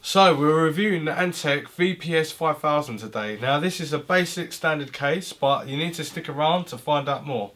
So we're reviewing the Antec VSP5000 today. Now this is a basic standard case, but you need to stick around to find out more.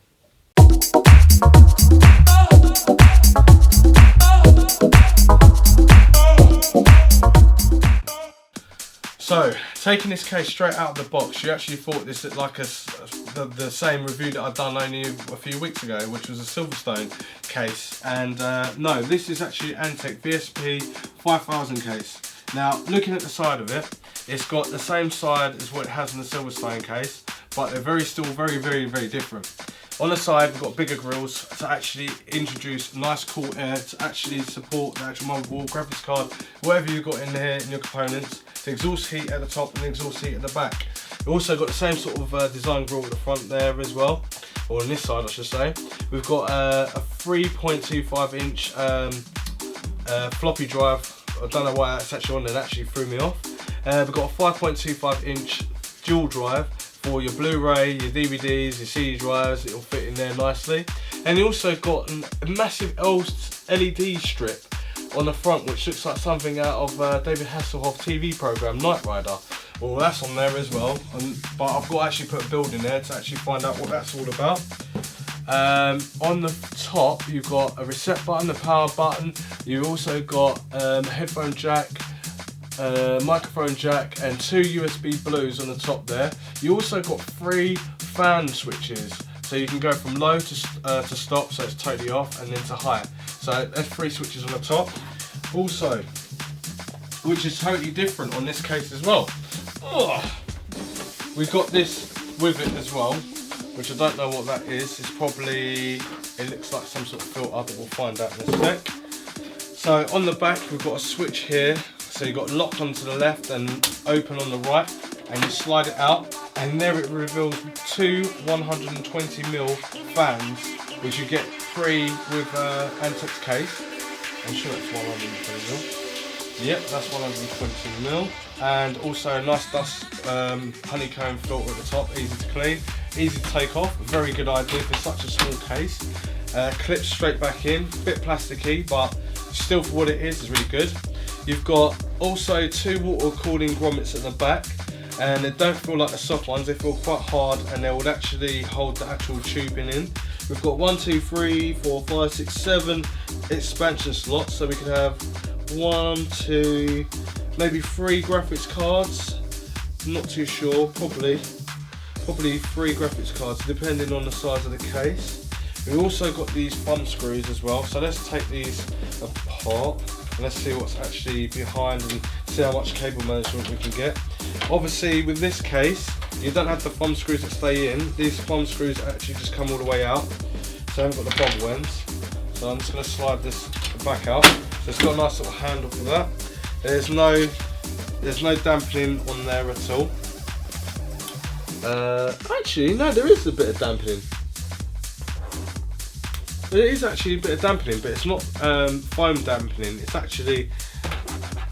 So, taking this case straight out of the box, you actually thought this looked like the same review that I'd done only a few weeks ago, which was a Silverstone case. And no, this is actually Antec VSP5000 case. Now, looking at the side of it, it's got the same side as what it has in the Silverstone case, but they're still very different. On the side, we've got bigger grills to actually introduce nice cool air to actually support the actual motherboard, graphics card, whatever you've got in here in your components. The exhaust heat at the top and the exhaust heat at the back. We've also got the same sort of design grill at the front there as well, or on this side I should say. We've got a 3.25 inch floppy drive. I don't know why that's actually on there, that actually threw me off. We've got a 5.25 inch dual drive for your Blu-ray, your DVDs, your CD drives. It'll fit in there nicely. And you also got a massive LED strip on the front, which looks like something out of David Hasselhoff's TV program Knight Rider. Well, that's on there as well, but I've got to actually put a build in there to actually find out what that's all about. On the top you've got a reset button, a power button. You've also got a headphone jack, microphone jack, and 2 USB blues on the top there. You also got 3 fan switches, so you can go from low to stop, so it's totally off, and then to high. So there's 3 switches on the top. Also, which is totally different on this case as well, we've got this with it as well, which I don't know what that is. It looks like some sort of filter, but we'll find out in a sec. So on the back we've got a switch here, so you've got lock onto the left and open on the right, and you slide it out, and there it reveals 2 120mm fans, which you get free with Antec's case. I'm sure that's 120mm. Yep, that's 120mm. And also a nice dust honeycomb filter at the top, easy to clean, easy to take off. Very good idea for such a small case. Clips straight back in, bit plasticky, but still for what it is really good. You've got also 2 water cooling grommets at the back, and they don't feel like the soft ones, they feel quite hard, and they would actually hold the actual tubing in. We've got 1, 2, 3, 4, 5, 6, 7 expansion slots, so we can have 1, 2, maybe 3 graphics cards. I'm not too sure, probably 3 graphics cards, depending on the size of the case. We've also got these thumb screws as well, so let's take these apart and let's see what's actually behind and see how much cable management we can get. Obviously with this case, you don't have the thumb screws that stay in. These thumb screws actually just come all the way out, so I haven't got the bubble ends. So I'm just going to slide this back out. So it's got a nice little handle for that. There's no dampening on there at all. Actually, no, there is a bit of dampening. There is actually a bit of dampening, but it's not foam dampening. It's actually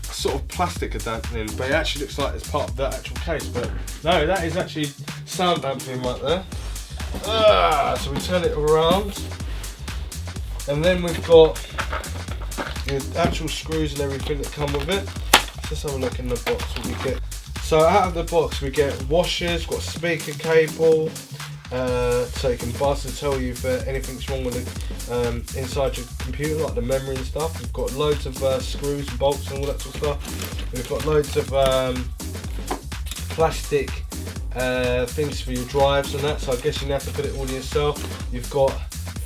sort of plastic dampening, but it actually looks like it's part of the actual case. But no, that is actually sound dampening right there. So we turn it around, and then we've got the actual screws and everything that come with it. Let's have a look in the box what we get. So out of the box we get washers, got a speaker cable, so you can buzz and tell you if anything's wrong with it inside your computer, like the memory and stuff. We've got loads of screws and bolts and all that sort of stuff. We've got loads of plastic things for your drives and that, so I guess you have to put it all in yourself. You've got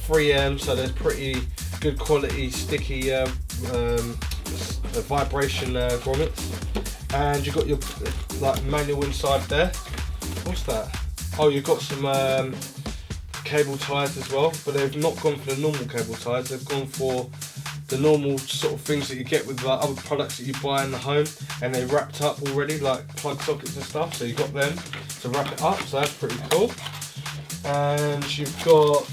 3M, so there's pretty good quality sticky vibration grommets, and you've got your like manual inside there. What's that? Oh, you've got some cable ties as well, but they've not gone for the normal cable ties. They've gone for the normal sort of things that you get with like other products that you buy in the home, and they're wrapped up already, like plug sockets and stuff. So you've got them to wrap it up, so that's pretty cool. And you've got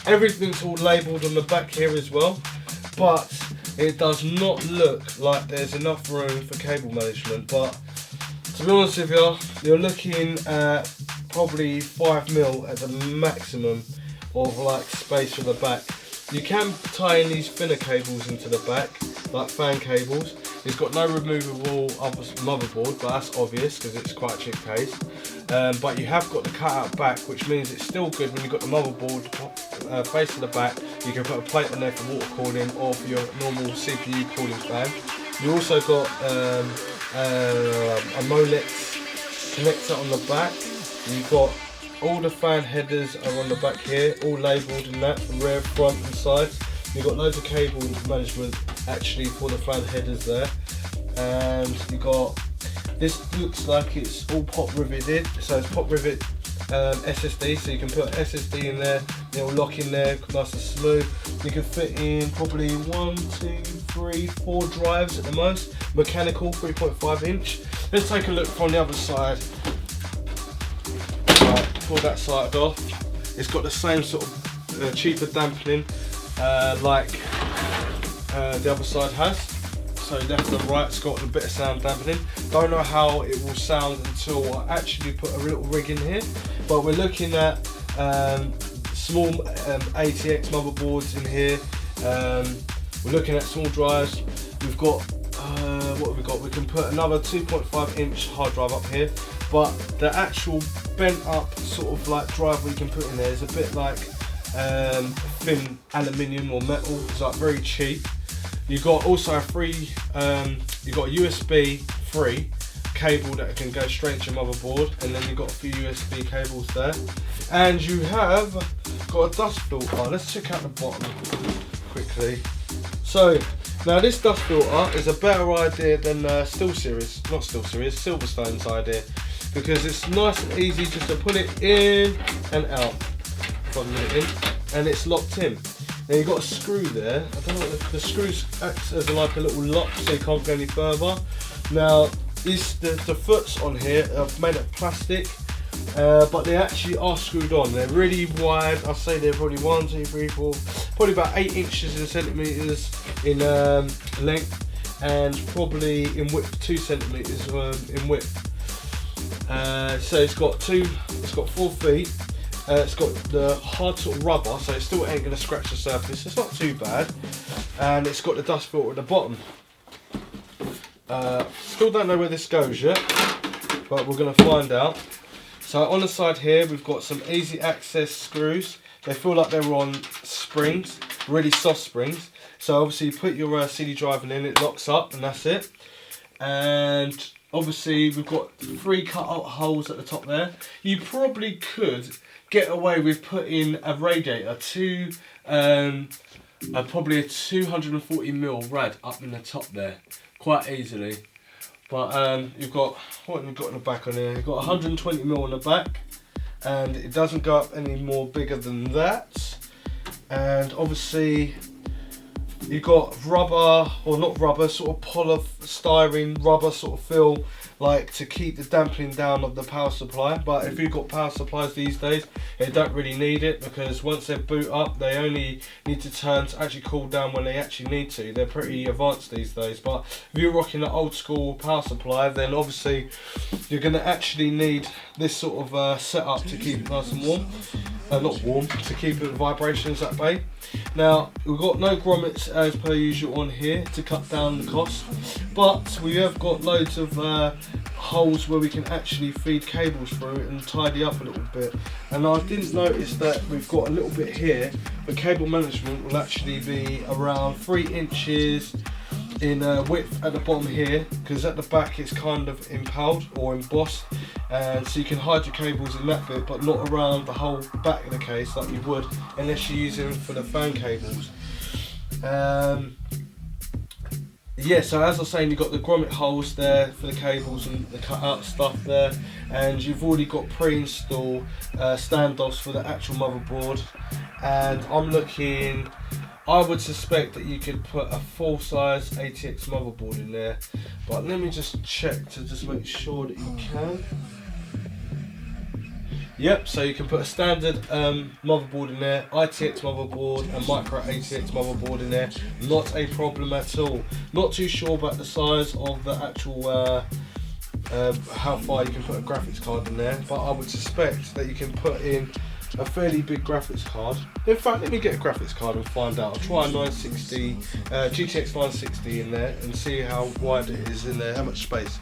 everything's all labelled on the back here as well, but it does not look like there's enough room for cable management. But to be honest with you, you're looking at probably 5mm at the maximum of like space for the back. You can tie in these thinner cables into the back, like fan cables, It's got no removable motherboard, but that's obvious because it's quite a cheap case. But you have got the cutout back, which means it's still good when you've got the motherboard facing the back. You can put a plate on there for water cooling or for your normal CPU cooling fan. You also got a Molex connector on the back. You've got all the fan headers are on the back here, all labelled in that, from rear, front and side. You've got loads of cable management actually for the fan headers there. And you got, this looks like it's all pop riveted, so it's pop rivet SSD, so you can put SSD in there, it'll lock in there nice and smooth. You can fit in probably 1, 2, 3, 4 drives at the most, mechanical 3.5 inch. Let's take a look from the other side. Pull that side off. It's got the same sort of cheaper dampening like the other side has. So left and right's got a bit of sound dampening. Don't know how it will sound until I actually put a little rig in here. But we're looking at small ATX motherboards in here. We're looking at small drives. We've got what have we got? We can put another 2.5 inch hard drive up here. But the actual bent up sort of like drive we can put in there is a bit like thin aluminium or metal. It's like very cheap. You've got also a free, you've got a USB 3 cable that can go straight to your motherboard, and then you've got a few USB cables there. And you have got a dust filter. Let's check out the bottom quickly. So now this dust filter is a better idea than Silverstone's idea, because it's nice and easy just to put it in and out. Plug it in, and it's locked in. Now you've got a screw there. I don't know what the screws acts as like a little lock, so you can't go any further. Now the foots on here are made of plastic, but they actually are screwed on. They're really wide. I'll say they're probably 1, 2, 3, 4, probably about 8 inches in centimeters in length, and probably in width 2 centimeters in width. So it's got 4 feet. It's got the hard sort of rubber, so it still ain't going to scratch the surface. It's not too bad. And it's got the dust filter at the bottom. Still don't know where this goes yet, but we're going to find out. So on the side here, we've got some easy access screws. They feel like they're on springs, really soft springs. So obviously you put your CD drive in, it locks up, and that's it. And obviously we've got 3 cut-out holes at the top there. You probably could get away with putting a radiator to probably a 240mm rad up in the top there, quite easily. But you've got, what have we got in the back on here? You've got 120mm on the back, and it doesn't go up any more bigger than that. And obviously you've got rubber, or not rubber, sort of polystyrene rubber sort of feel, like to keep the dampening down of the power supply. But if you've got power supplies these days, they don't really need it, because once they boot up, they only need to turn to actually cool down when they actually need to. They're pretty advanced these days. But if you're rocking an old school power supply, then obviously you're going to actually need this sort of setup to keep it nice and warm. Not warm, to keep the vibrations at bay. Now, we've got no grommets as per usual on here to cut down the cost, but we have got loads of holes where we can actually feed cables through and tidy up a little bit. And I didn't notice that we've got a little bit here, but cable management will actually be around 3 inches in width at the bottom here, because at the back it's kind of impaled or embossed, and so you can hide your cables in that bit, but not around the whole back of the case like you would unless you're using them for the fan cables. Yeah, so as I was saying, you've got the grommet holes there for the cables and the cut out stuff there, and you've already got pre-installed standoffs for the actual motherboard. And I'm looking, I would suspect that you could put a full-size ATX motherboard in there, but let me just check to just make sure that you can. Yep, so you can put a standard motherboard in there, ITX motherboard and micro ATX motherboard in there, not a problem at all. Not too sure about the size of the actual, how far you can put a graphics card in there, but I would suspect that you can put in a fairly big graphics card. In fact, let me get a graphics card and find out. I'll try a 960, GTX 960 in there and see how wide it is in there, how much space.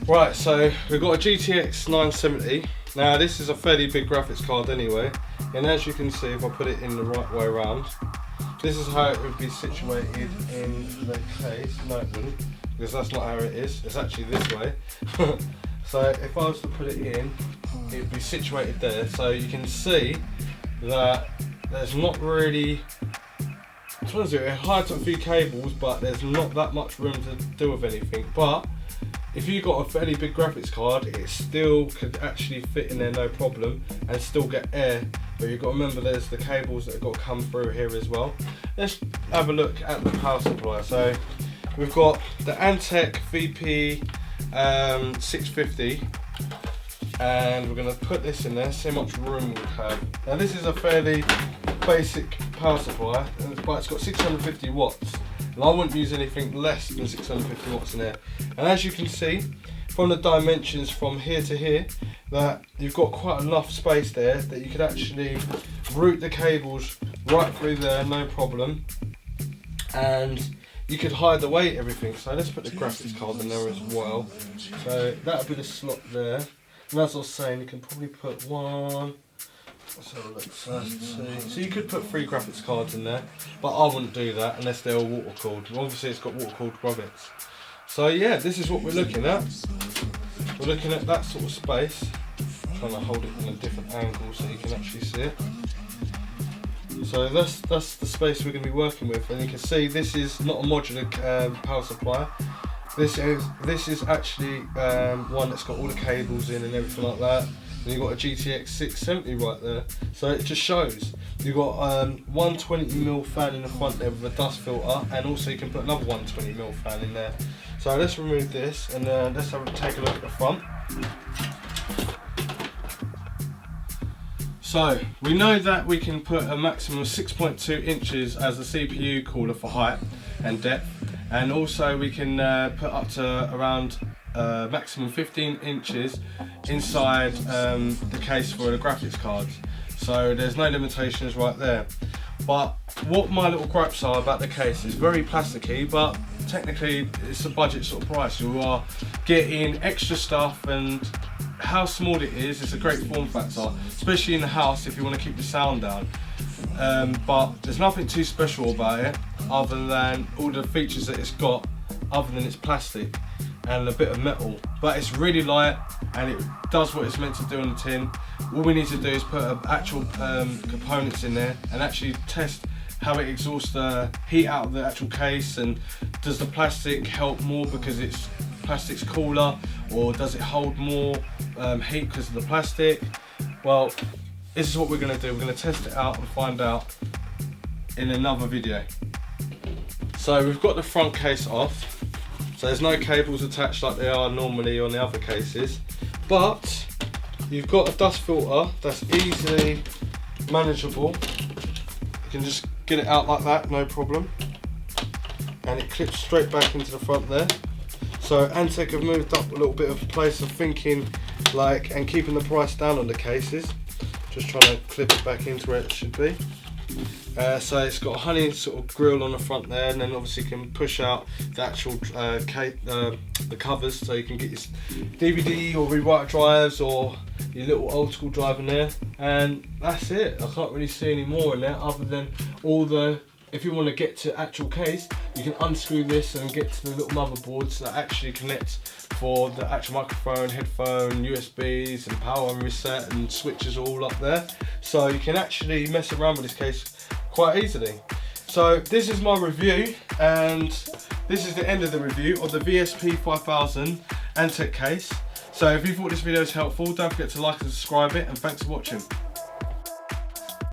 Right, so we've got a GTX 970. Now this is a fairly big graphics card anyway, and as you can see, if I put it in the right way around, this is how it would be situated in the case. No, it wouldn't, because that's not how it is. It's actually this way. So if I was to put it in, it would be situated there. So you can see that there's not really, it hides a few cables, but there's not that much room to do with anything. But if you've got a fairly big graphics card, it still could actually fit in there no problem and still get air. But you've got to remember there's the cables that have got to come through here as well. Let's have a look at the power supply. So we've got the Antec VSP5000, and we're going to put this in there, see how much room we have. Now this is a fairly basic power supply, but it's got 650 watts. And I wouldn't use anything less than 650 watts in there. And as you can see from the dimensions from here to here, that you've got quite enough space there that you could actually route the cables right through there, no problem. And you could hide away everything. So let's put the graphics card in there as well. So that'll be the slot there. And as I was saying, you can probably put one. Let's have a look first. So you could put 3 graphics cards in there, but I wouldn't do that unless they're all water cooled. Obviously it's got water cooled grommets. So yeah, this is what we're looking at. We're looking at that sort of space. I'm trying to hold it in a different angle so you can actually see it. So that's the space we're going to be working with, and you can see this is not a modular power supply. This is actually one that's got all the cables in and everything like that. And you've got a GTX 670 right there, so it just shows. You've got 120mm fan in the front there with a dust filter, and also you can put another 120mm fan in there. So let's remove this and let's take a look at the front. So we know that we can put a maximum of 6.2 inches as the CPU cooler for height and depth, and also we can put up to around maximum 15 inches inside the case for the graphics cards. So there's no limitations right there. But what my little gripes are about the case is very plasticky, but technically it's a budget sort of price. You are getting extra stuff, and how small it is, it's a great form factor, especially in the house if you want to keep the sound down. But there's nothing too special about it other than all the features that it's got, other than it's plastic and a bit of metal. But it's really light and it does what it's meant to do on the tin. All we need to do is put actual components in there and actually test how it exhausts the heat out of the actual case, and does the plastic help more because plastic's cooler, or does it hold more heat because of the plastic? Well, this is what we're going to do. We're going to test it out and find out in another video. So we've got the front case off, so there's no cables attached like they are normally on the other cases, but you've got a dust filter that's easily manageable. You can just get it out like that, no problem, and it clips straight back into the front there. So Antec have moved up a little bit of place of thinking, like, and keeping the price down on the cases. Just trying to clip it back into where it should be. So it's got a honey sort of grill on the front there, and then obviously you can push out the actual the covers, so you can get your DVD or rewrite drives or your little old school drive in there, and that's it. I can't really see any more in there other than all the, if you want to get to actual case, you can unscrew this and get to the little motherboards that actually connect for the actual microphone, headphone, USBs and power and reset and switches all up there. So you can actually mess around with this case quite easily. So this is my review, and this is the end of the review of the VSP5000 Antec case. So if you thought this video was helpful, don't forget to like and subscribe it, and thanks for watching.